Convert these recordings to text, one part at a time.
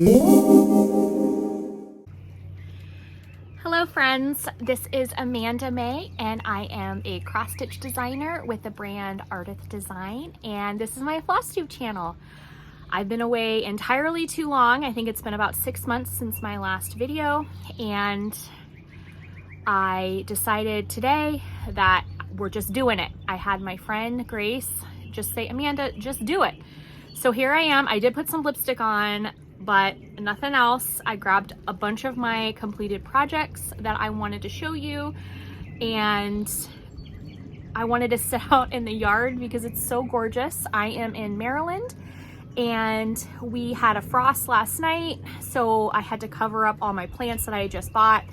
Hello friends, this is Amanda Mae and I am a cross-stitch designer with the brand Ardith Design, and this is my Flosstube channel. I've been away entirely too long. I think it's been about 6 months since my last video, and I decided today that we're just doing it. I had my friend Grace just say, Amanda, just do it. So here I am. I did put some lipstick on, but nothing else. I grabbed a bunch of my completed projects that I wanted to show you, and I wanted to sit out in the yard because it's so gorgeous. I am in Maryland and we had a frost last night, so I had to cover up all my plants that I just bought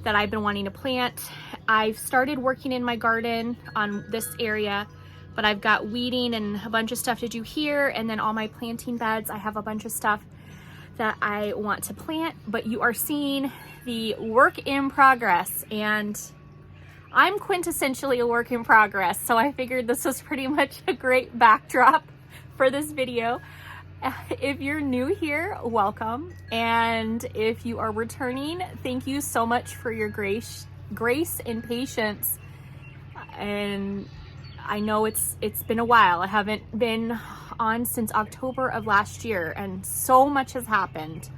that I've been wanting to plant. I've started working in my garden on this area, but I've got weeding and a bunch of stuff to do here, and then all my planting beds. I have a bunch of stuff that I want to plant, but you are seeing the work in progress, and I'm quintessentially a work in progress, so I figured this was pretty much a great backdrop for this video. If you're new here, welcome, and if you are returning, thank you so much for your grace and patience. And I know it's been a while. I haven't been on since October of last year, and so much has happened.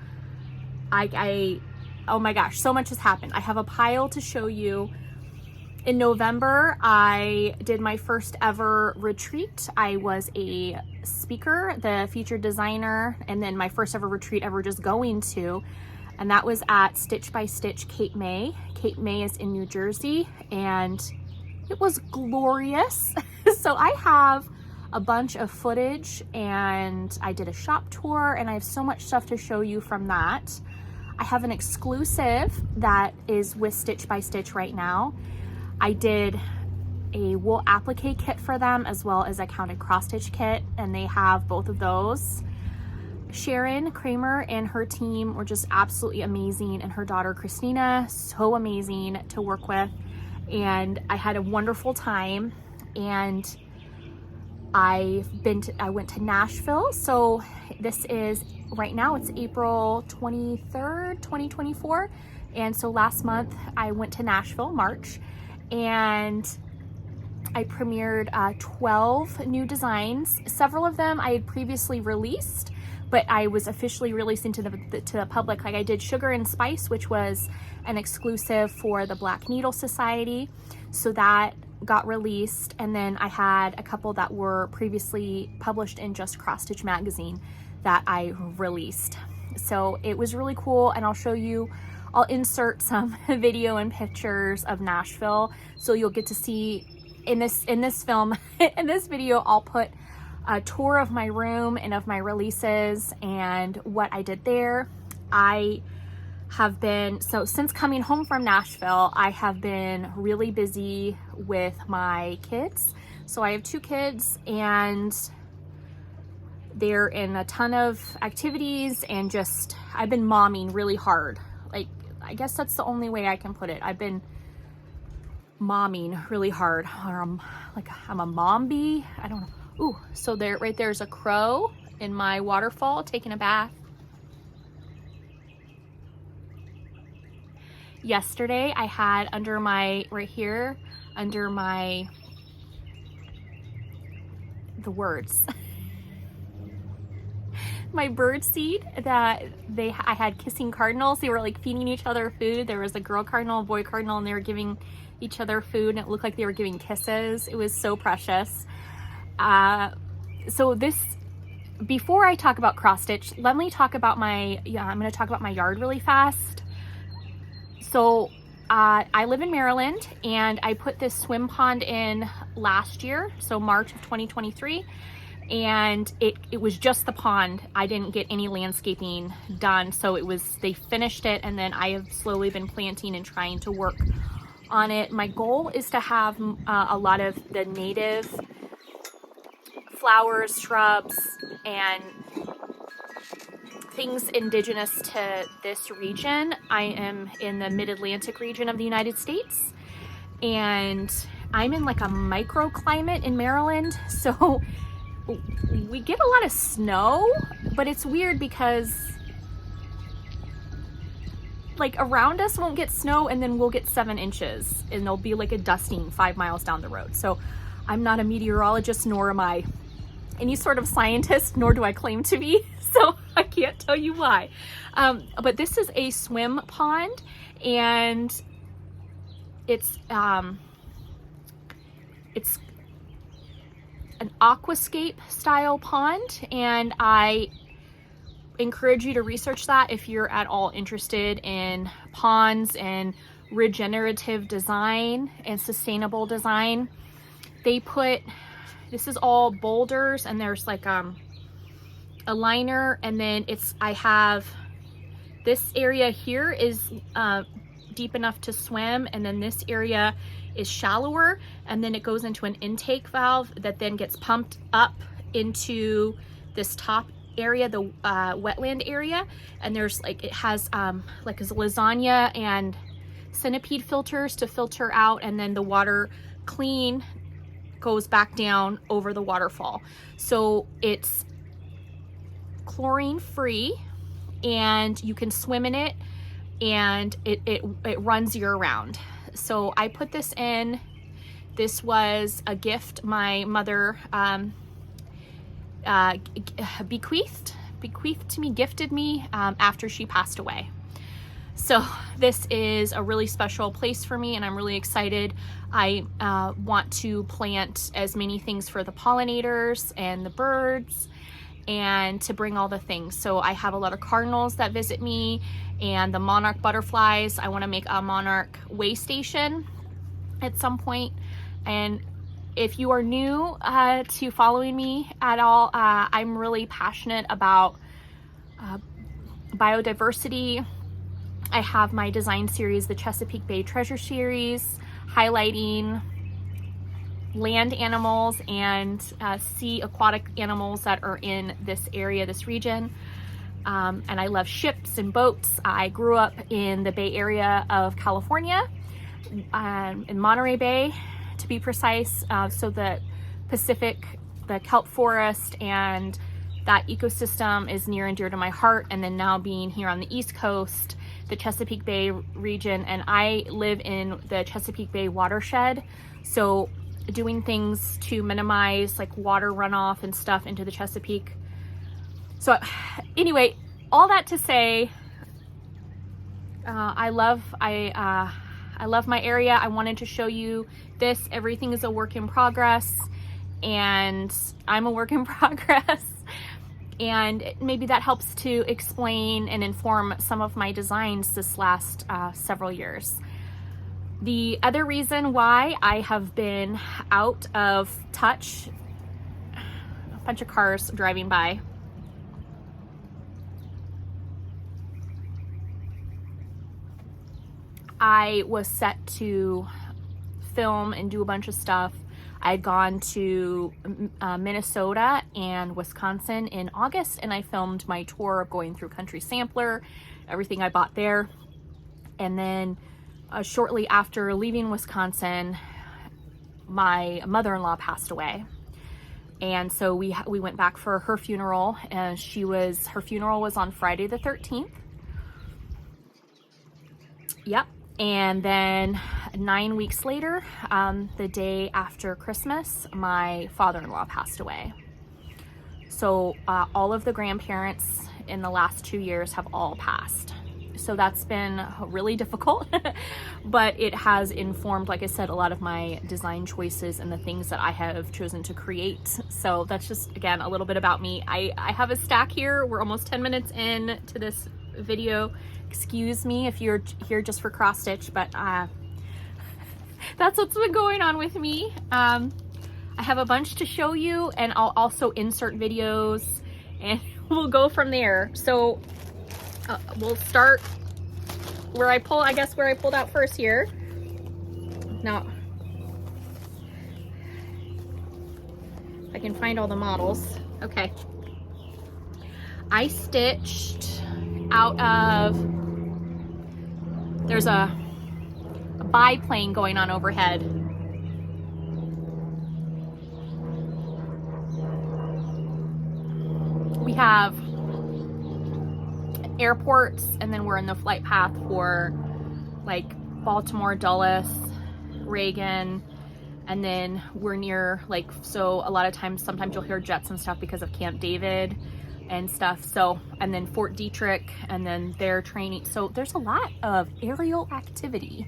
Oh my gosh, so much has happened. I have a pile to show you. In November, I did my first ever retreat. I was a speaker, the featured designer, and then my first ever retreat ever just going to, and that was at Stitch by Stitch Cape May. Cape May is in New Jersey, and it was glorious. So I have a bunch of footage, and I did a shop tour, and I have so much stuff to show you from that. I have an exclusive that is with Stitch by Stitch right now. I did a wool applique kit for them, as well as a counted cross stitch kit, and they have both of those. Sharon Kramer and her team were just absolutely amazing, and her daughter Christina, so amazing to work with. And I had a wonderful time, and I went to Nashville. So this is, right now it's April 23rd, 2024. And so last month I went to Nashville, March, and I premiered 12 new designs. Several of them I had previously released, but I was officially releasing to the public. Like I did Sugar and Spice, which was an exclusive for the Black Needle Society. So that got released. And then I had a couple that were previously published in just Crossstitch magazine that I released. So it was really cool, and I'll show you, I'll insert some video and pictures of Nashville, so you'll get to see in this film, in this video, I'll put a tour of my room and of my releases and what I did there. I have been, so since coming home from Nashville, I have been really busy with my kids. So I have 2 kids, and they're in a ton of activities, and just, I've been momming really hard. Like, I guess that's the only way I can put it. I've been momming really hard. Like I'm a mom bee. I don't know. Ooh, so there, right there's a crow in my waterfall taking a bath. Yesterday I had under my, right here, under my, the words, my bird seed that I had kissing cardinals. They were like feeding each other food. There was a girl cardinal, a boy cardinal, and they were giving each other food, and it looked like they were giving kisses. It was so precious. So this, before I talk about cross stitch, let me talk about I'm going to talk about my yard really fast. So I live in Maryland, and I put this swim pond in last year, so March of 2023, and it was just the pond. I didn't get any landscaping done, so they finished it, and then I have slowly been planting and trying to work on it. My goal is to have a lot of the native flowers, shrubs, and things indigenous to this region. I am in the mid-Atlantic region of the United States, and I'm in like a microclimate in Maryland, so we get a lot of snow, but it's weird because like around us won't get snow, and then we'll get 7 inches, and there'll be like a dusting 5 miles down the road. So I'm not a meteorologist, nor am I any sort of scientist, nor do I claim to be. So I can't tell you why. But this is a swim pond, and it's an aquascape style pond, and I encourage you to research that if you're at all interested in ponds and regenerative design and sustainable design. They put, this is all boulders, and there's like a liner, and then I have this area here is deep enough to swim, and then this area is shallower, and then it goes into an intake valve that then gets pumped up into this top area, the wetland area, and there's like, it has like his lasagna and centipede filters to filter out, and then the water clean goes back down over the waterfall. So it's chlorine free, and you can swim in it, and it runs year round. So I put this in. This was a gift my mother bequeathed to me, gifted me after she passed away. So this is a really special place for me, and I'm really excited. I want to plant as many things for the pollinators and the birds, and to bring all the things. So I have a lot of cardinals that visit me, and the monarch butterflies. I want to make a monarch way station at some point. And if you are new to following me at all, I'm really passionate about biodiversity. I have my design series, the Chesapeake Bay Treasure Series, highlighting land animals and sea aquatic animals that are in this area, this region. And I love ships and boats. I grew up in the Bay Area of California, in Monterey Bay, to be precise. So the Pacific, the kelp forest, and that ecosystem is near and dear to my heart. And then now being here on the East Coast, the Chesapeake Bay region, and I live in the Chesapeake Bay watershed. So doing things to minimize like water runoff and stuff into the Chesapeake. So anyway, all that to say, I love my area. I wanted to show you this. Everything is a work in progress, and I'm a work in progress. And maybe that helps to explain and inform some of my designs this last several years. The other reason why I have been out of touch, a bunch of cars driving by. I was set to film and do a bunch of stuff. I had gone to Minnesota and Wisconsin in August, and I filmed my tour of going through Country Sampler, everything I bought there. And then shortly after leaving Wisconsin, my mother-in-law passed away. And so we went back for her funeral, and her funeral was on Friday the 13th. Yep. And then 9 weeks later, the day after Christmas, my father-in-law passed away. So all of the grandparents in the last 2 years have all passed. So that's been really difficult, but it has informed, like I said, a lot of my design choices and the things that I have chosen to create. So that's just, again, a little bit about me. I have a stack here. We're almost 10 minutes in to this video. Excuse me if you're here just for cross stitch, but that's what's been going on with me. I have a bunch to show you, and I'll also insert videos, and we'll go from there. So we'll start where I pulled out first here. Now, if I can find all the models. Okay. I stitched out of, there's a biplane going on overhead. We have airports, and then we're in the flight path for like Baltimore, Dulles, Reagan, and then we're near like, so a lot of times, sometimes you'll hear jets and stuff because of Camp David and stuff. So, and then Fort Detrick, and then their training. So there's a lot of aerial activity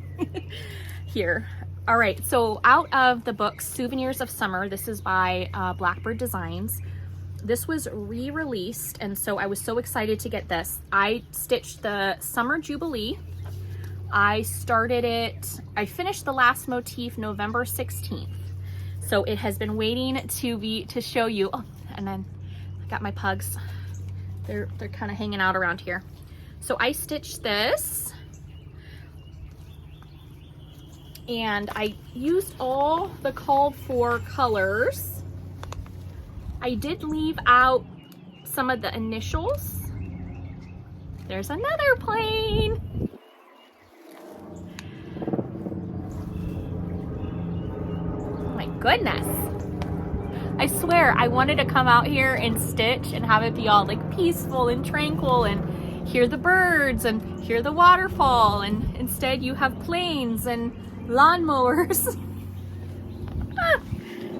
here. All right, so out of the book Souvenirs of Summer, this is by Blackbird Designs. This was re-released, and so I was so excited to get this. I stitched the Summer Jubilee. I started it, I finished the last motif November 16th. So it has been waiting to show you. Oh, and then I got my pugs. They're kind of hanging out around here. So I stitched this, and I used all the called for colors. I did leave out some of the initials. There's another plane. My goodness. I swear I wanted to come out here and stitch and have it be all like peaceful and tranquil and hear the birds and hear the waterfall, and instead you have planes and lawnmowers.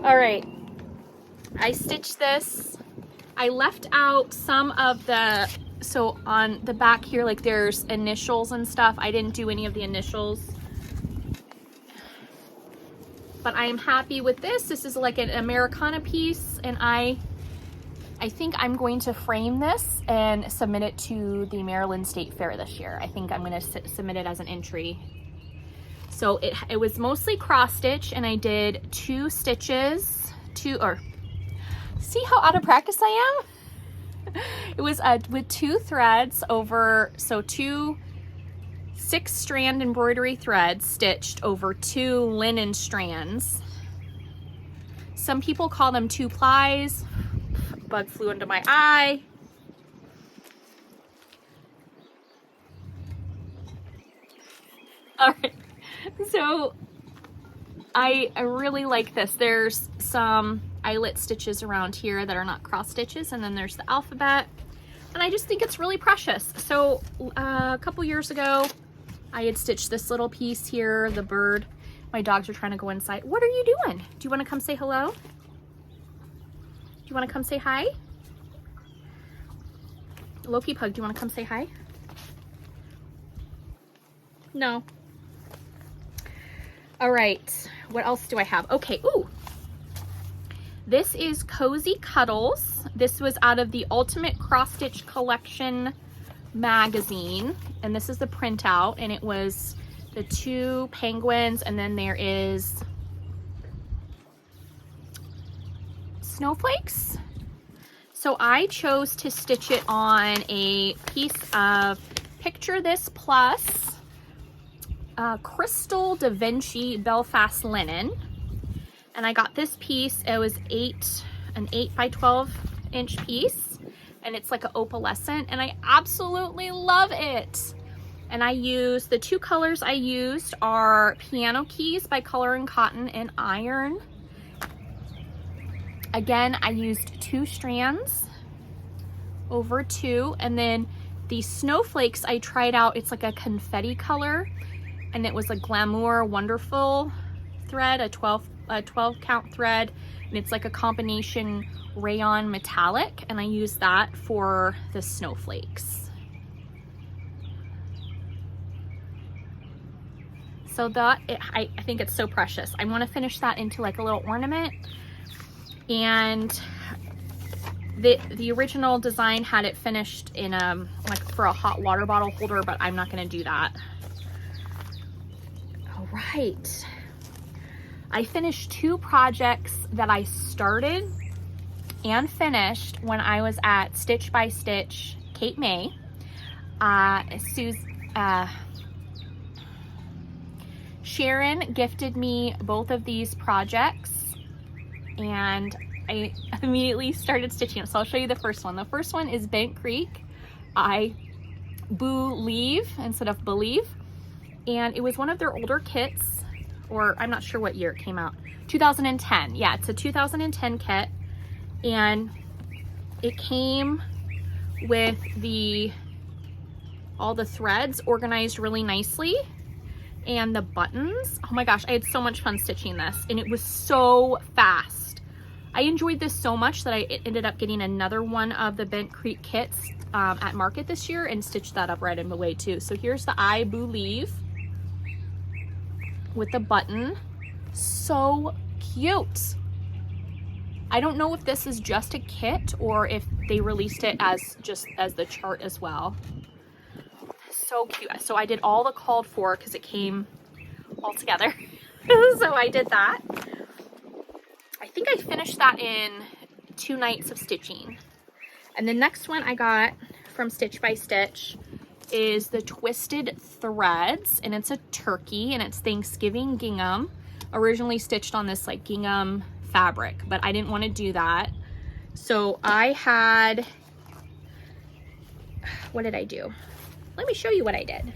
All right, I stitched this. I left out some of the, so on the back here, like there's initials and stuff. I didn't do any of the initials, but I am happy with this. This is like an Americana piece, and I think I'm going to frame this and submit it to the Maryland State Fair this year. I think I'm going to submit it as an entry. So it was mostly cross stitch, and I did 2 stitches, see how out of practice I am? It was with 2 threads over, so 2 6-strand embroidery threads stitched over 2 linen strands. Some people call them 2 plies. Bug flew into my eye. All right, so I really like this. There's some eyelet stitches around here that are not cross stitches, and then there's the alphabet, and I just think it's really precious. So a couple years ago, I had stitched this little piece here, the bird. My dogs are trying to go inside. What are you doing? Do you want to come say hello? Do you want to come say hi? Loki Pug, do you want to come say hi? No. All right, what else do I have? Okay, ooh. This is Cozy Cuddles. This was out of the Ultimate Cross Stitch Collection magazine, and this is the printout, and it was the 2 penguins, and then there is snowflakes. So I chose to stitch it on a piece of Picture This Plus Crystal Da Vinci Belfast linen, and I got this piece. It was an 8 by 12 inch piece, and it's like an opalescent, and I absolutely love it. And I used, the 2 colors I used are Piano Keys by Color and Cotton and Iron. Again, I used 2 strands over 2, and then the snowflakes I tried out, it's like a confetti color, and it was a Glamour Wonderful thread, a 12 count thread, and it's like a combination rayon metallic, and I used that for the snowflakes. So that, I think it's so precious. I want to finish that into like a little ornament, and the original design had it finished in like for a hot water bottle holder, but I'm not going to do that. All right, I finished 2 projects that I started and finished when I was at Stitch by Stitch Cape May. Sharon gifted me both of these projects, and I immediately started stitching it. So I'll show you the first one. The first one is Bent Creek. I believe instead of believe, and it was one of their older kits, or I'm not sure what year it came out. 2010. Yeah, it's a 2010 kit, and it came with the all the threads organized really nicely. And the buttons, oh my gosh, I had so much fun stitching this, and it was so fast. I enjoyed this so much that I ended up getting another one of the Bent Creek kits at Market this year and stitched that up right in the way too. So here's the I Believe with the button. So cute. I don't know if this is just a kit or if they released it as just as the chart as well. So cute. So I did all the called for because it came all together. So I did that. I think I finished that in 2 nights of stitching. And the next one I got from Stitch by Stitch is the Twisted Threads, and it's a turkey, and it's Thanksgiving gingham. Originally stitched on this like gingham fabric, but I didn't want to do that. So I had, what did I do? Let me show you what I did.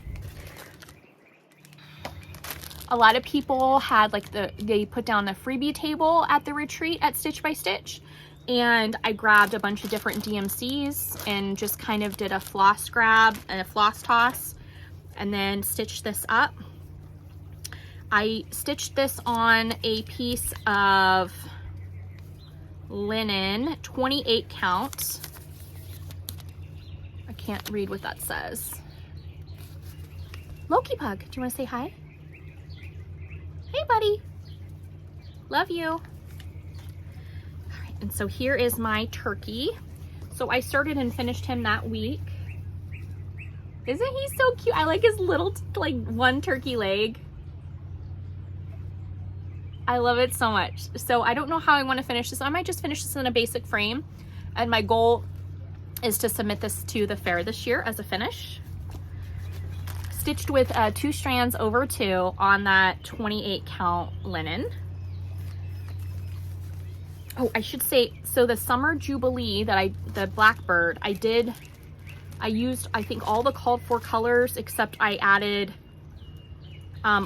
A lot of people had like they put down the freebie table at the retreat at Stitch by Stitch, and I grabbed a bunch of different DMCs and just kind of did a floss grab and a floss toss and then stitched this up. I stitched this on a piece of linen, 28 count. I can't read what that says. Loki Pug, do you want to say hi? Hey, buddy. Love you. All right, and so here is my turkey. So I started and finished him that week. Isn't he so cute? I like his little, like, one turkey leg. I love it so much. So I don't know how I want to finish this. I might just finish this in a basic frame. And my goal is to submit this to the fair this year as a finish. Stitched with 2 strands over 2 on that 28 count linen. Oh, I should say, so the Summer Jubilee that the Blackbird, I used, I think, all the called for colors, except I added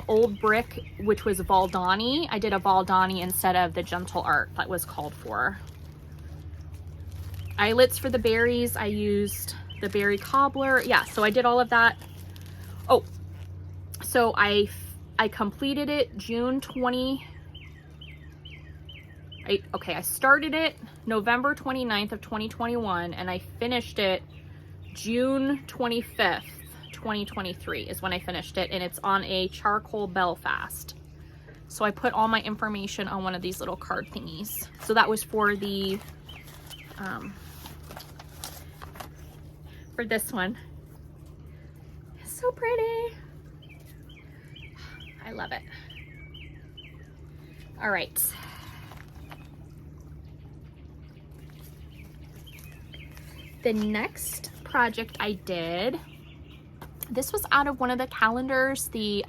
Old Brick, which was Valdani. I did a Valdani instead of the Gentle Art that was called for. Eyelets for the berries, I used the Berry Cobbler. Yeah, so I did all of that. Oh, so I completed it June 20. I started it November 29th of 2021, and I finished it June 25th, 2023 is when I finished it, and it's on a charcoal Belfast. So I put all my information on one of these little card thingies. So that was for the, for this one. So pretty. I love it. All right. The next project I did, this was out of one of the calendars, the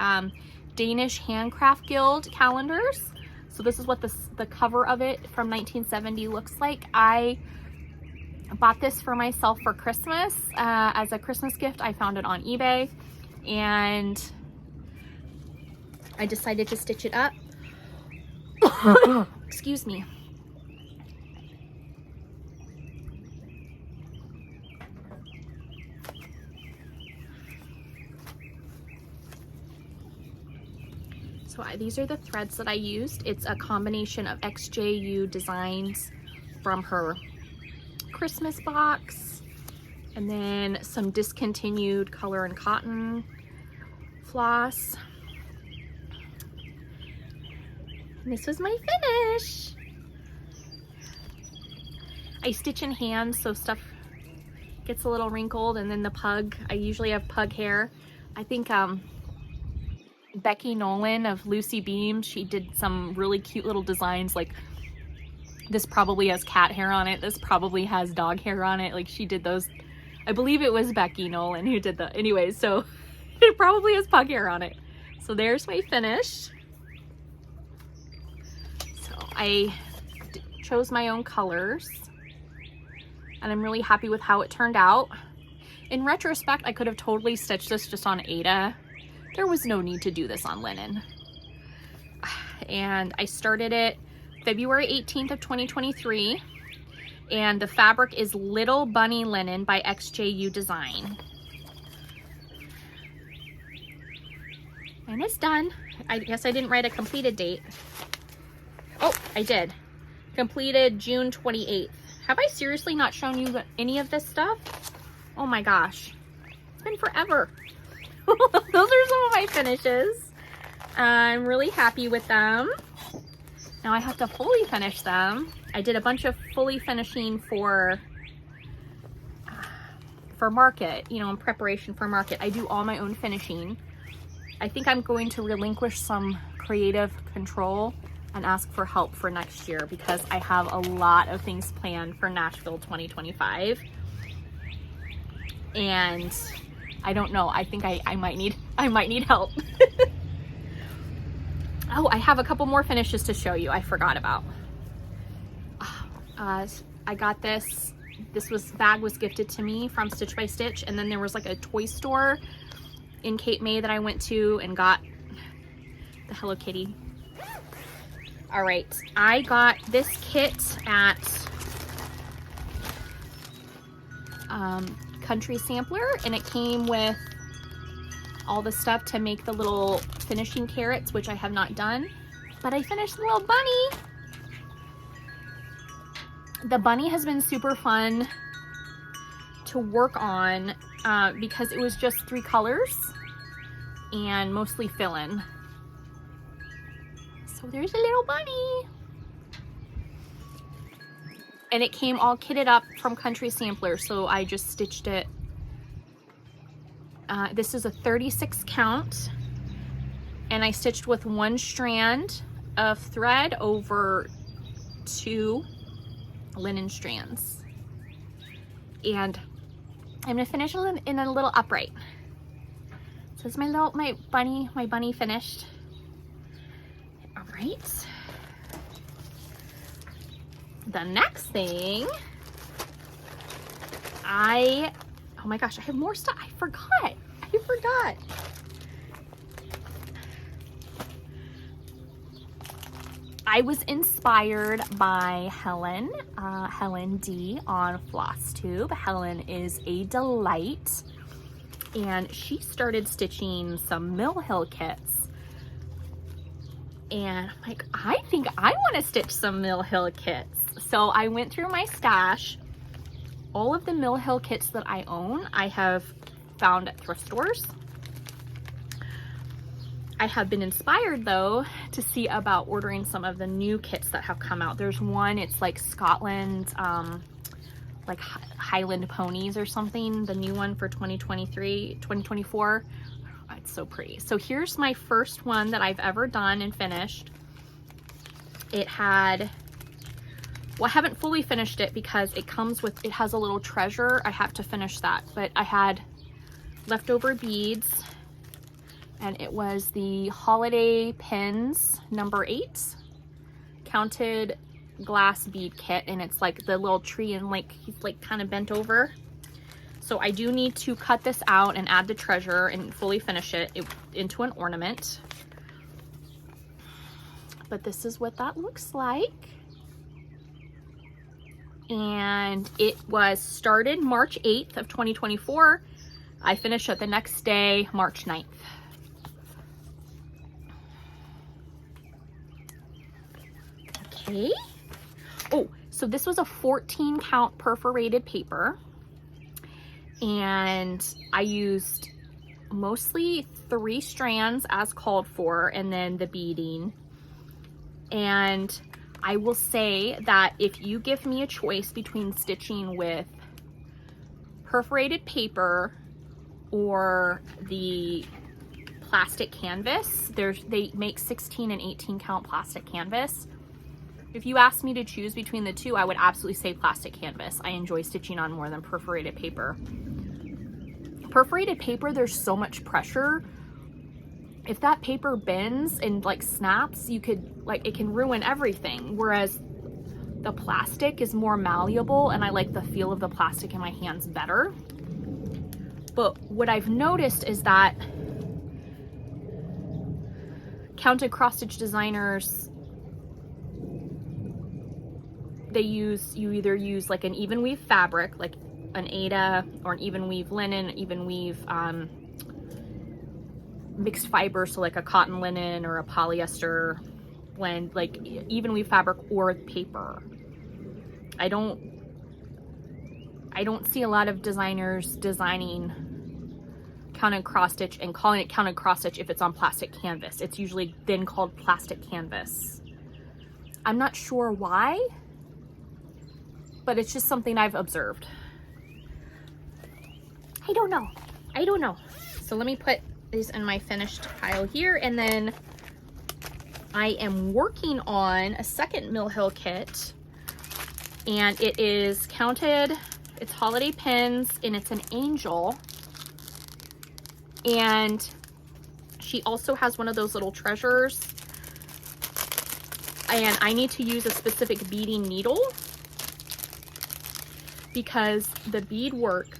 Danish Handcraft Guild calendars. So this is what the cover of it from 1970 looks like. I bought this for myself for Christmas as a Christmas gift. I found it on eBay, and I decided to stitch it up. Excuse me. So these are the threads that I used. It's a combination of XJU designs from her Christmas box, and then some discontinued Color and Cotton floss. And this was my finish. I stitch in hand so stuff gets a little wrinkled, and then the pug, I usually have pug hair. I think Becky Nolan of Lucy Beam, she did some really cute little designs. Like, this probably has cat hair on it, this probably has dog hair on it. Like, she did those. I believe it was Becky Nolan who did the, anyways, so it probably has pug hair on it. So there's my finish. So I chose my own colors, and I'm really happy with how it turned out. In retrospect, I could have totally stitched this just on Aida. There was no need to do this on linen. And I started it February 18th of 2023, and the fabric is Little Bunny Linen by XJU Design. And it's done. I guess I didn't write a completed date. Oh, I did. Completed June 28th. Have I seriously not shown you any of this stuff? Oh my gosh. It's been forever. Those are some of my finishes. I'm really happy with them. Now I have to fully finish them. I did a bunch of fully finishing for market, you know, in preparation for market. I do all my own finishing. I think I'm going to relinquish some creative control and ask for help for next year because I have a lot of things planned for Nashville 2025. And I don't know, I think I might need help. Oh, I have a couple more finishes to show you I forgot about. I got this bag was gifted to me from Stitch by Stitch, and then there was like a toy store in Cape May that I went to and got the Hello Kitty. All right, I got this kit at Country Sampler, and it came with all the stuff to make the little finishing carrots, which I have not done, but I finished the little bunny. The bunny has been super fun to work on because it was just 3 colors and mostly fill-in. So there's a little bunny. And it came all kitted up from Country Sampler, so I just stitched it. This is a 36 count, and I stitched with 1 strand of thread over 2 linen strands. And I'm gonna finish it in a little upright. So this is my bunny finished. All right. The next thing, oh my gosh, I have more stuff. I forgot. I was inspired by Helen D on Flosstube. Helen is a delight, and she started stitching some Mill Hill kits. And I'm like, I think I want to stitch some Mill Hill kits. So I went through my stash. All of the Mill Hill kits that I own, I have found at thrift stores. I have been inspired though to see about ordering some of the new kits that have come out. There's one, it's like Scotland, like Highland Ponies or something, the new one for 2024. Oh, it's so pretty. So here's my first one that I've ever done and finished. It had, well, I haven't fully finished it because it has a little treasure. I have to finish that, but I had leftover beads, and it was the Holiday Pins number 8 counted glass bead kit, and it's like the little tree and like he's like kind of bent over. So I do need to cut this out and add the treasure and fully finish it into an ornament. But this is what that looks like. And it was started March 8th of 2024. I finished it the next day, March 9th. Okay. Oh, so this was a 14 count perforated paper, and I used mostly 3 strands as called for, and then the beading. And I will say that if you give me a choice between stitching with perforated paper or the plastic canvas, they make 16 and 18 count plastic canvas. If you asked me to choose between the two, I would absolutely say plastic canvas. I enjoy stitching on more than perforated paper. Perforated paper, there's so much pressure. If that paper bends and like snaps, it can ruin everything. Whereas the plastic is more malleable, and I like the feel of the plastic in my hands better. But what I've noticed is that counted cross-stitch designers, you either use like an even weave fabric, like an Aida, or an even weave linen, even weave mixed fiber, so like a cotton linen or a polyester blend, like even weave fabric or paper. I don't see a lot of designers designing counted cross stitch and calling it counted cross stitch if it's on plastic canvas. It's usually then called plastic canvas. I'm not sure why, but it's just something I've observed. I don't know. So let me put these in my finished pile here, and then I am working on a second Mill Hill kit, and it is counted, it's holiday pins, and it's an angel. And she also has one of those little treasures, and I need to use a specific beading needle because the bead work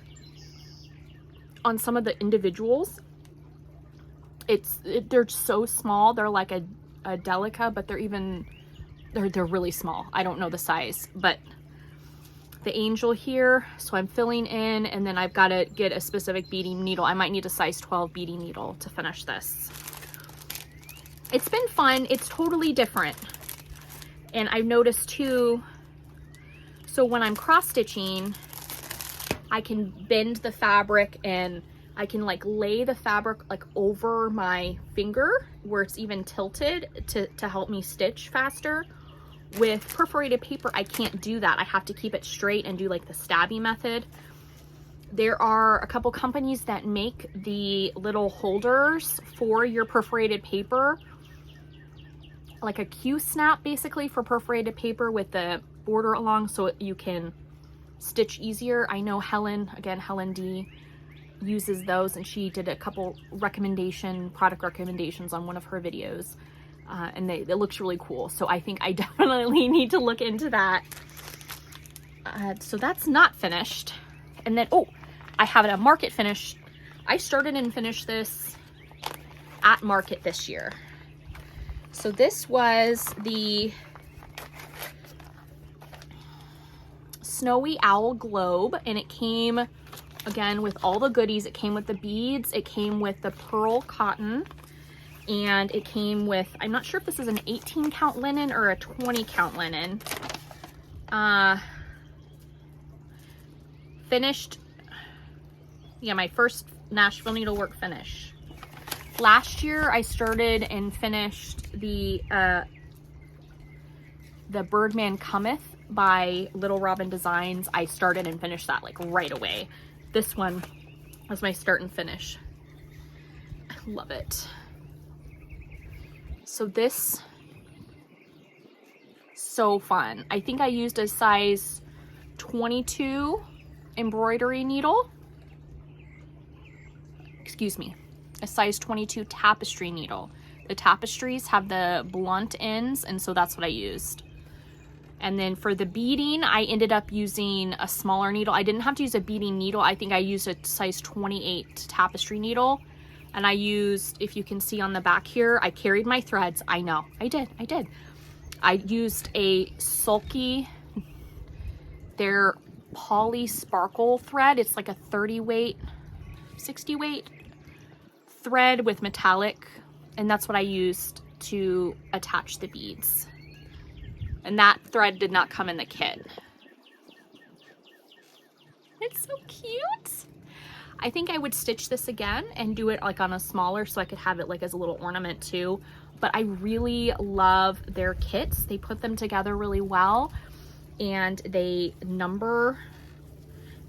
on some of the individuals, they're so small. They're like a Delica, but they're really small. I don't know the size, but the angel here, so I'm filling in, and then I've got to get a specific beading needle. I might need a size 12 beading needle to finish this. It's been fun. It's totally different. And I've noticed too, so when I'm cross stitching, I can bend the fabric and I can like lay the fabric like over my finger where it's even tilted to help me stitch faster. With perforated paper, I can't do that. I have to keep it straight and do like the stabby method. There are a couple companies that make the little holders for your perforated paper, like a Q-snap basically for perforated paper with the border along so you can stitch easier. I know Helen D uses those, and she did a couple product recommendations on one of her videos. And it looks really cool. So I think I definitely need to look into that. So that's not finished. And then, oh, I have it at Market finished. I started and finished this at Market this year. So this was the Snowy Owl Globe, and it came, again, with all the goodies. It came with the beads. It came with the pearl cotton. And it came with, I'm not sure if this is an 18 count linen or a 20 count linen. Finished, yeah, my first Nashville Needlework finish. Last year I started and finished the Birdman Cometh by Little Robin Designs. I started and finished that like right away. This one was my start and finish. I love it. So this, so fun. I think I used a size 22 embroidery needle. Excuse me, a size 22 tapestry needle. The tapestries have the blunt ends, and so that's what I used. And then for the beading, I ended up using a smaller needle. I didn't have to use a beading needle. I think I used a size 28 tapestry needle. And I used, if you can see on the back here, I carried my threads. I know, I did. I used a Sulky, their poly sparkle thread. It's like a 30 weight, 60 weight thread with metallic. And that's what I used to attach the beads. And that thread did not come in the kit. It's so cute. I think I would stitch this again and do it like on a smaller so I could have it like as a little ornament too. But I really love their kits. They put them together really well and they number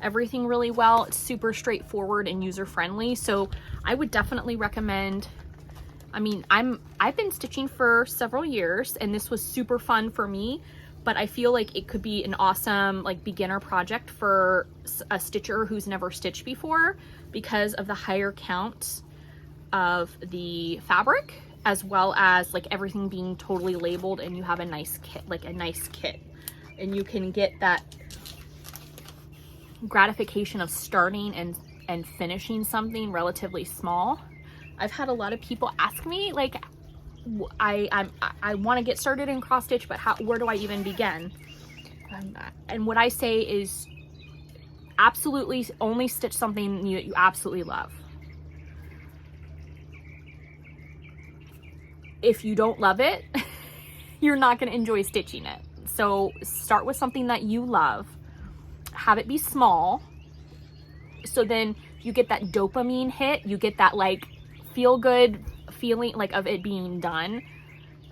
everything really well. It's super straightforward and user friendly. So I would definitely recommend. I mean, I've been stitching for several years and this was super fun for me. But I feel like it could be an awesome like beginner project for a stitcher who's never stitched before because of the higher count of the fabric, as well as like everything being totally labeled, and you have a nice kit, and you can get that gratification of starting and finishing something relatively small. I've had a lot of people ask me like, I want to get started in cross stitch, but where do I even begin? And what I say is absolutely only stitch something that you absolutely love. if you don't love it, you're not going to enjoy stitching it. So start with something that you love, have it be small, so then you get that dopamine hit, you get that like feel good feeling like of it being done.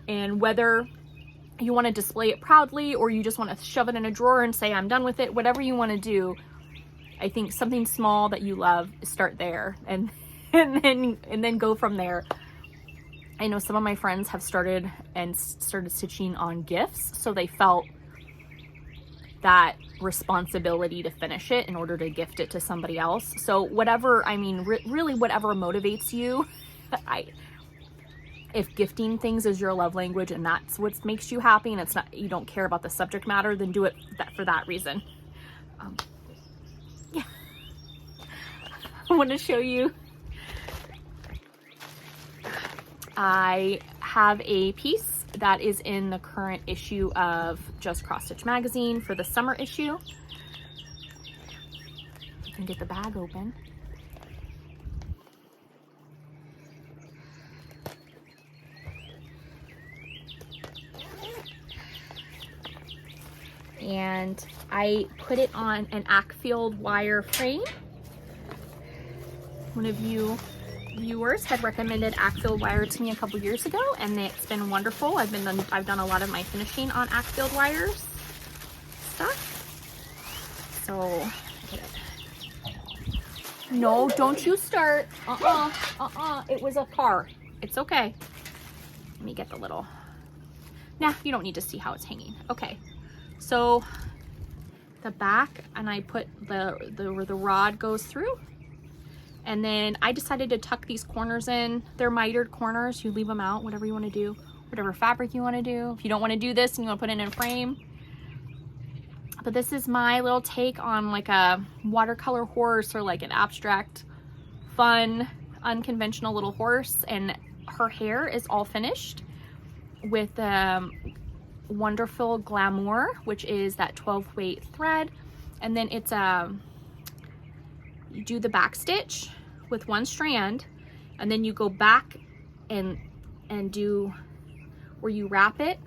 And whether you want to display it proudly or you just want to shove it in a drawer and say I'm done with it, whatever you want to do, I think something small that you love, start there and then go from there. I know some of my friends have started stitching on gifts, so they felt that responsibility to finish it in order to gift it to somebody else. So whatever, I mean, really whatever motivates you. If gifting things is your love language and that's what makes you happy, and it's not, you don't care about the subject matter, then do it for that reason. Yeah. I want to show you. I have a piece that is in the current issue of Just Crossstitch magazine for the summer issue. You can get the bag open. And I put it on an Ackfield wire frame. One of you viewers had recommended Ackfield wire to me a couple years ago, and it's been wonderful. I've done a lot of my finishing on Ackfield wires stuff. So, no, don't you start. It was a car. It's okay. Let me get the little. Nah, you don't need to see how it's hanging. Okay. So the back, and I put where the rod goes through, and then I decided to tuck these corners in. They're mitered corners. You leave them out, whatever you want to do, whatever fabric you want to do. If you don't want to do this and you want to put it in a frame. But this is my little take on like a watercolor horse, or like an abstract, fun, unconventional little horse. And her hair is all finished with wonderful glamour, which is that 12 weight thread. And then it's you do the back stitch with one strand, and then you go back and do where you wrap it,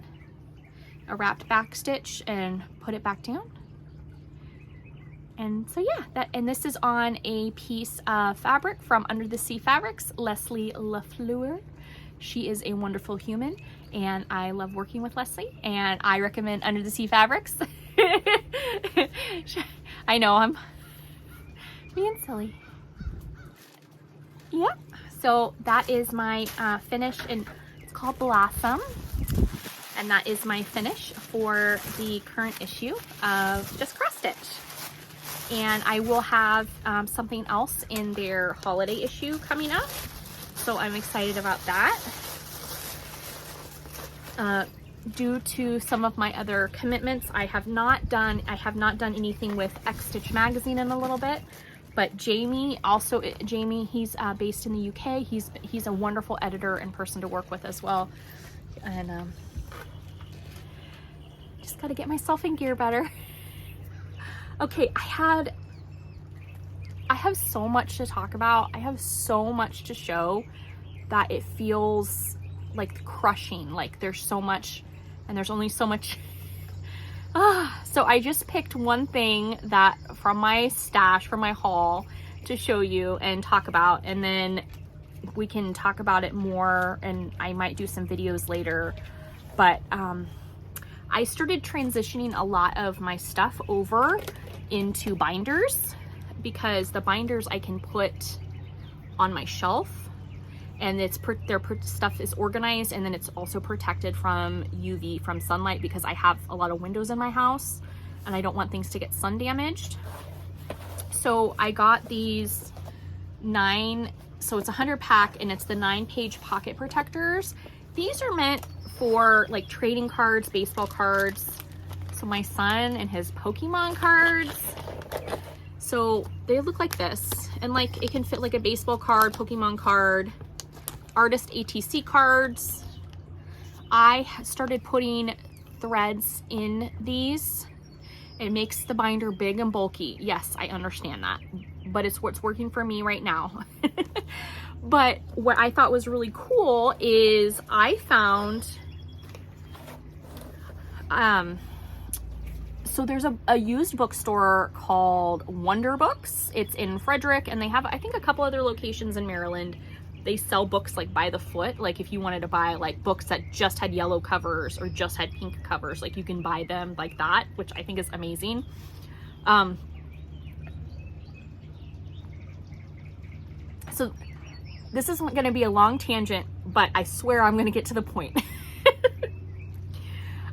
a wrapped back stitch, and put it back down. And so yeah, and this is on a piece of fabric from Under the Sea Fabrics, Leslie Lafleur. She is a wonderful human, and I love working with Leslie, and I recommend Under the Sea Fabrics. I know I'm being silly. Yep. So that is my finish, and it's called Blossom, and that is my finish for the current issue of Just Crossstitch. And I will have something else in their holiday issue coming up. So I'm excited about that. Due to some of my other commitments, I have not done anything with X Stitch magazine in a little bit. But Jamie, he's based in the UK. He's a wonderful editor and person to work with as well. And just got to get myself in gear better. Okay, I have so much to talk about. I have so much to show that it feels like crushing. Like there's so much, and there's only so much. So I just picked one thing that from my stash, from my haul, to show you and talk about, and then we can talk about it more, and I might do some videos later. But I started transitioning a lot of my stuff over into binders, because the binders I can put on my shelf, and their stuff is organized, and then it's also protected from UV, from sunlight, because I have a lot of windows in my house and I don't want things to get sun damaged. So I got these 9, so it's a 100 pack, and it's the 9-page pocket protectors. These are meant for like trading cards, baseball cards. So my son and his Pokemon cards. So they look like this, and like it can fit like a baseball card, Pokemon card, artist ATC cards. I started putting threads in these. It makes the binder big and bulky. Yes, I understand that, but it's what's working for me right now. But what I thought was really cool is I found, so there's a used bookstore called Wonder Books. It's in Frederick, and they have, I think, a couple other locations in Maryland. They sell books like by the foot. Like if you wanted to buy like books that just had yellow covers or just had pink covers, like you can buy them like that, which I think is amazing. So this isn't going to be a long tangent, but I swear I'm going to get to the point.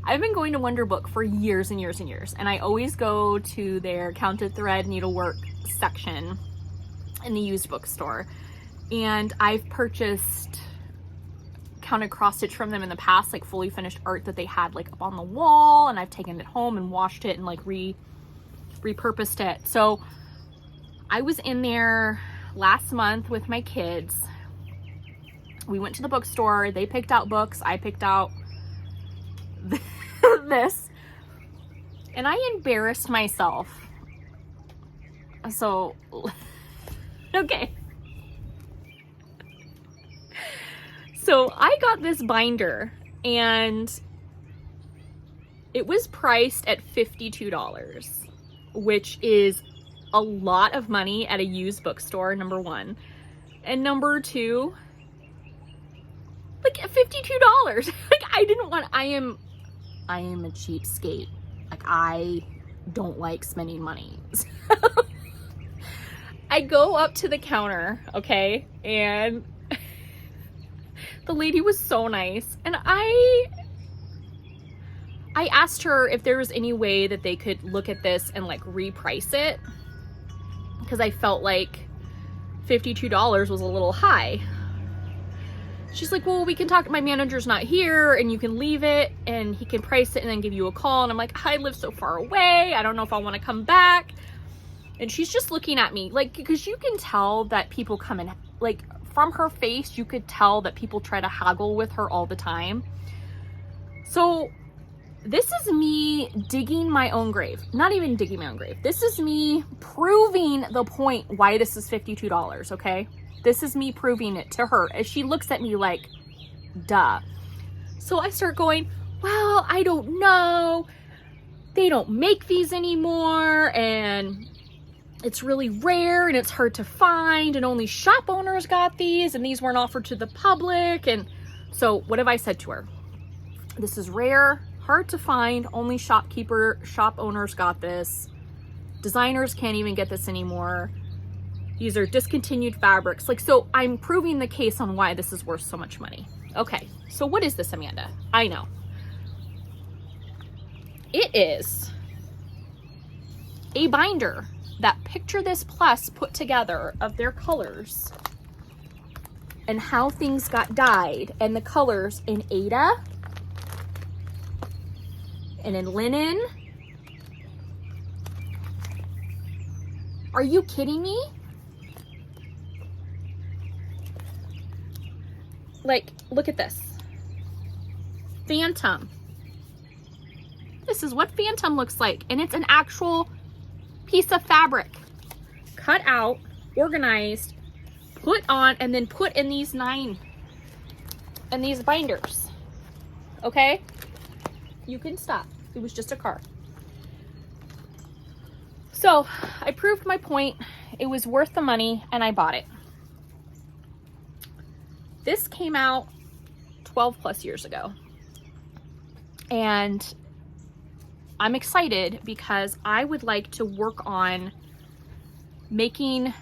I've been going to Wonder Book for years and years and years, and I always go to their counted thread needlework section in the used bookstore. And I've purchased counted cross stitch from them in the past, like fully finished art that they had like up on the wall, and I've taken it home and washed it and like repurposed it. So I was in there last month with my kids. We went to the bookstore, they picked out books, I picked out this, and I embarrassed myself. So, okay. So I got this binder, and it was priced at $52, which is a lot of money at a used bookstore, number one. And number two, like $52. Like I am a cheapskate. Like I don't like spending money. I go up to the counter, okay, and the lady was so nice, and I asked her if there was any way that they could look at this and like reprice it, because I felt like $52 was a little high. She's like, well, we can talk, my manager's not here, and you can leave it and he can price it and then give you a call. And I'm like, I live so far away, I don't know if I want to come back. And she's just looking at me like, because you can tell that people come in, like from her face, you could tell that people try to haggle with her all the time. So this is me digging my own grave. Not even digging my own grave. This is me proving the point why this is $52, okay? This is me proving it to her as she looks at me like, duh. So I start going, well, I don't know. They don't make these anymore, and it's really rare and it's hard to find, and only shop owners got these, and these weren't offered to the public. And so what have I said to her? This is rare, hard to find, only shop owners got this. Designers can't even get this anymore. These are discontinued fabrics. Like, so I'm proving the case on why this is worth so much money. Okay, so what is this, Amanda? I know. It is a binder that Picture This Plus put together of their colors and how things got dyed, and the colors in Aida and in linen. Are you kidding me? Like, look at this. Phantom. This is what Phantom looks like, and it's an actual piece of fabric cut out, organized, put on, and then put in these these binders. Okay, you can stop. It was just a card. So I proved my point. It was worth the money, and I bought it. This came out 12 plus years ago, and I'm excited because I would like to work on making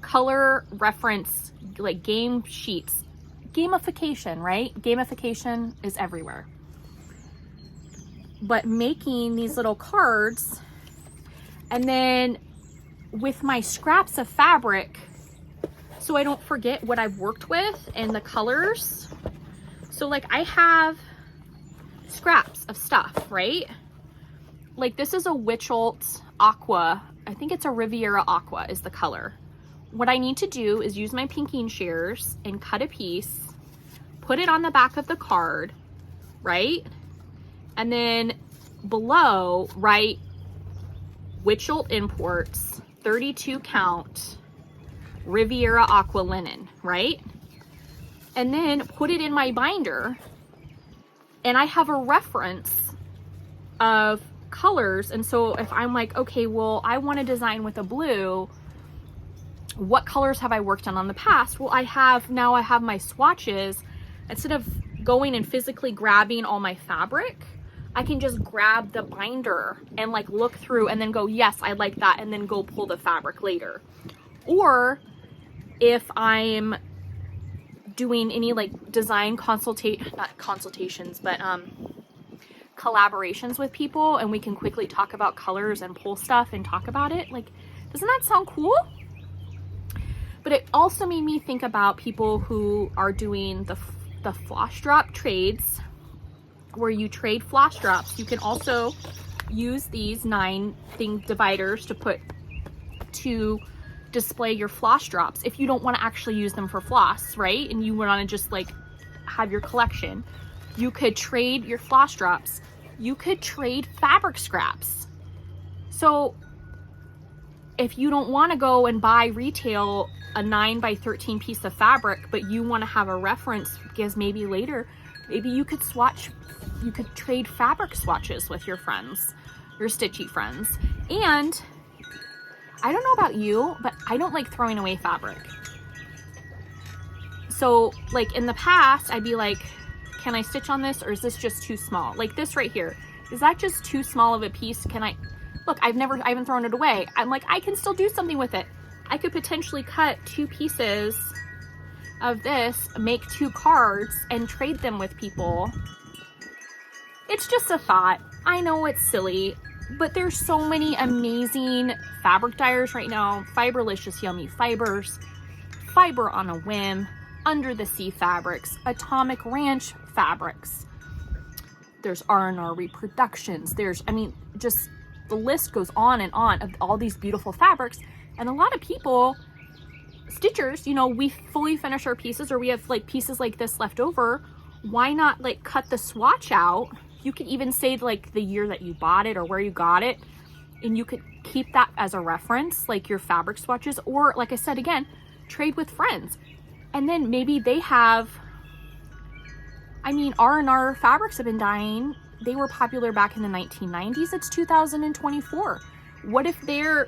color reference, like game sheets. Gamification, right? Gamification is everywhere. But making these little cards, and then with my scraps of fabric, so I don't forget what I've worked with and the colors. So like I have scraps of stuff, right? Like this is a Witchelt Aqua. I think it's a Riviera Aqua is the color. What I need to do is use my pinking shears and cut a piece, put it on the back of the card, right? And then below, write Witchelt Imports, 32 count, Riviera Aqua Linen, right? And then put it in my binder, and I have a reference of colors. And so if I'm like, okay, well, I want to design with a blue, what colors have I worked on the past? Well, now I have my swatches. Instead of going and physically grabbing all my fabric, I can just grab the binder and like look through and then go, yes, I like that, and then go pull the fabric later. Or if I'm doing any like design not consultations, but collaborations with people, and we can quickly talk about colors and pull stuff and talk about it. Like, doesn't that sound cool? But it also made me think about people who are doing the floss drop trades, where you trade floss drops. You can also use these 9-thing dividers to display your floss drops if you don't want to actually use them for floss, right? And you want to just like have your collection. You could trade your floss drops. You could trade fabric scraps. So if you don't want to go and buy retail a 9x13 piece of fabric, but you want to have a reference because maybe later, maybe you could trade fabric swatches with your friends, your stitchy friends. And I don't know about you, but I don't like throwing away fabric. So like in the past, I'd be like, can I stitch on this, or is this just too small? Like this right here, is that just too small of a piece? Can I, look, I haven't thrown it away. I'm like, I can still do something with it. I could potentially cut 2 pieces of this, make 2 cards, and trade them with people. It's just a thought. I know it's silly, but there's so many amazing fabric dyers right now. Fiberlicious Yummy Fibers, Fiber on a Whim, Under the Sea Fabrics, Atomic Ranch Fabrics. There's R&R Reproductions. Just the list goes on and on of all these beautiful fabrics. And a lot of people, stitchers, we fully finish our pieces, or we have like pieces like this left over. Why not like cut the swatch out? You could even say like the year that you bought it or where you got it, and you could keep that as a reference, like your fabric swatches. Or like I said, again, trade with friends. And then maybe they have, R&R fabrics have been dying. They were popular back in the 1990s. It's 2024. What if they're,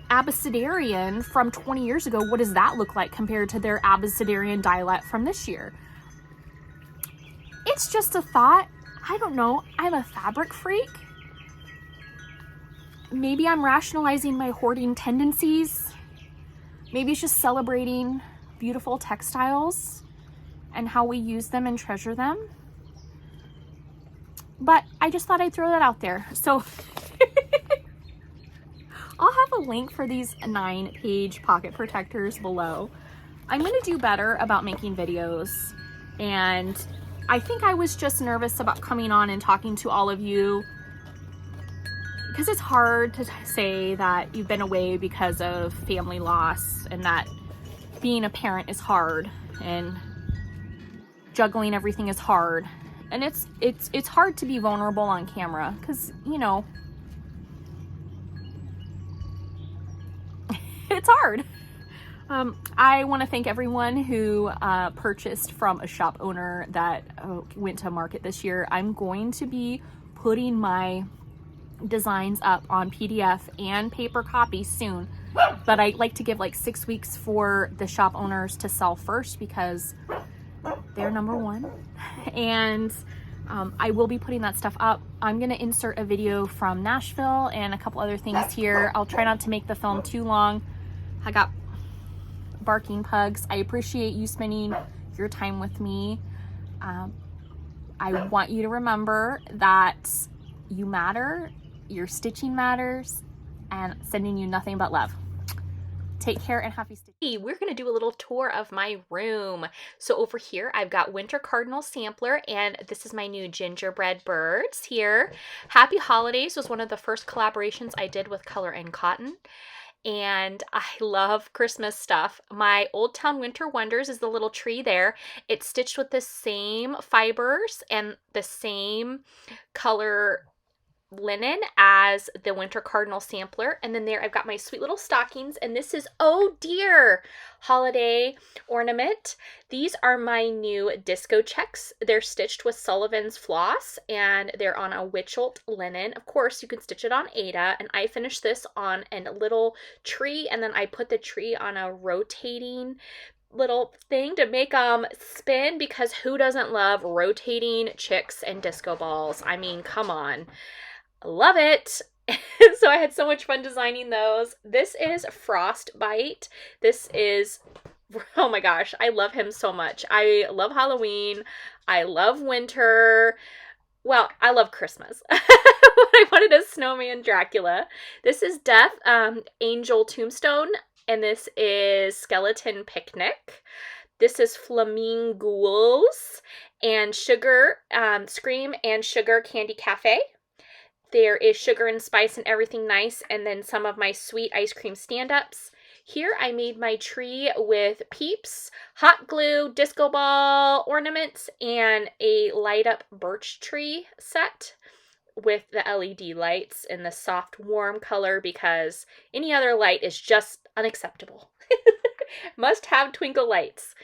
Abecedarian from 20 years ago? What does that look like compared to their Abecedarian dielet from this year? It's just a thought. I don't know. I'm a fabric freak. Maybe I'm rationalizing my hoarding tendencies. Maybe it's just celebrating beautiful textiles and how we use them and treasure them. But I just thought I'd throw that out there. So I'll have a link for these 9-page pocket protectors below. I'm going to do better about making videos, and I think I was just nervous about coming on and talking to all of you, because it's hard to say that you've been away because of family loss, and that being a parent is hard, and juggling everything is hard. And it's hard to be vulnerable on camera, because it's hard. I want to thank everyone who purchased from a shop owner that went to market this year. I'm going to be putting my designs up on PDF and paper copy soon, but I like to give like 6 weeks for the shop owners to sell first, because they're number one. And I will be putting that stuff up. I'm going to insert a video from Nashville and a couple other things here. I'll try not to make the film too long. I got barking pugs. I appreciate you spending your time with me. I want you to remember that you matter, your stitching matters, and sending you nothing but love. Take care and happy stitching. We're going to do a little tour of my room. So over here, I've got Winter Cardinal Sampler, and this is my new gingerbread birds here. Happy Holidays was one of the first collaborations I did with Color and Cotton. And I love Christmas stuff. My Old Town Winter Wonders is the little tree there. It's stitched with the same fibers and the same color linen as the winter cardinal sampler. And then there I've got my sweet little stockings, and this is Oh Dear holiday ornament. These are my new disco checks. They're stitched with Sullivan's floss, and they're on a Witchelt linen. Of course, you can stitch it on Aida, and I finished this on a little tree, and then I put the tree on a rotating little thing to make them spin, because who doesn't love rotating chicks and disco balls? I mean, come on. Love it. So I had so much fun designing those. This is Frostbite. This is, oh my gosh, I love him so much. I love Halloween. I love winter. Well, I love Christmas. But I wanted a snowman Dracula. This is Death, Angel Tombstone, and this is Skeleton Picnic. This is Flamingos and Sugar, Scream and Sugar Candy Cafe. There is Sugar and Spice and Everything Nice, and then some of my sweet ice cream stand-ups. Here I made my tree with Peeps, hot glue, disco ball ornaments, and a light up birch tree set with the LED lights in the soft warm color, because any other light is just unacceptable. Must have twinkle lights.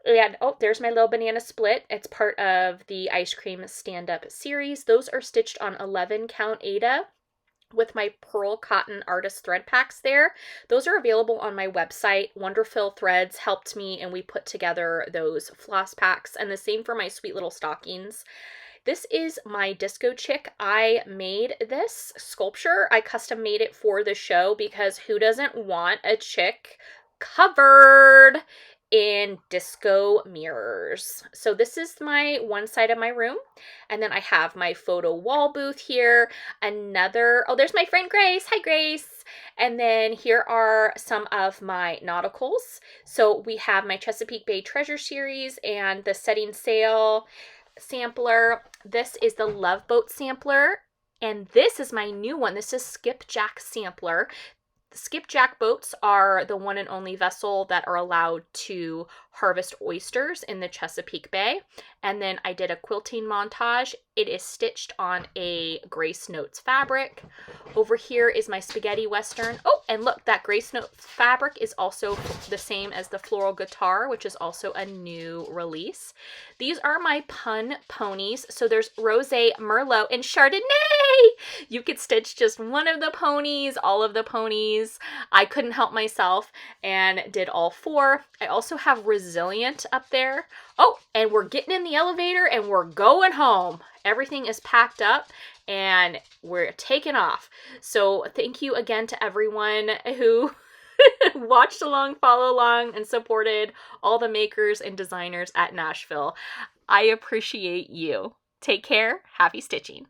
And oh, there's my little banana split. It's part of the ice cream stand-up series. Those are stitched on 11 count Aida with my pearl cotton artist thread packs there. Those are available on my website. Wonderful Threads helped me, and we put together those floss packs, and the same for my sweet little stockings. This is my disco chick. I made this sculpture. I custom made it for the show, because who doesn't want a chick covered in disco mirrors? So this is my one side of my room, and then I have my photo wall booth here. Another, oh, there's my friend Grace. Hi, Grace. And then here are some of my nauticals. So we have my Chesapeake Bay Treasure series and the Setting Sail sampler. This is the Love Boat sampler, and this is my new one. This is Skipjack sampler. Skipjack boats are the one and only vessel that are allowed to harvest oysters in the Chesapeake Bay. And then I did a quilting montage. It is stitched on a Grace Notes fabric. Over here is my spaghetti western. Oh, and look, that Grace Notes fabric is also the same as the floral guitar, which is also a new release. These are my pun ponies. So there's Rose, Merlot, and Chardonnay. You could stitch just one of the ponies, all of the ponies. I couldn't help myself and did all four. I also have Resilient up there. Oh, and we're getting in the elevator and we're going home. Everything is packed up and we're taking off. So thank you again to everyone who watched along, followed along, and supported all the makers and designers at Nashville. I appreciate you. Take care. Happy stitching.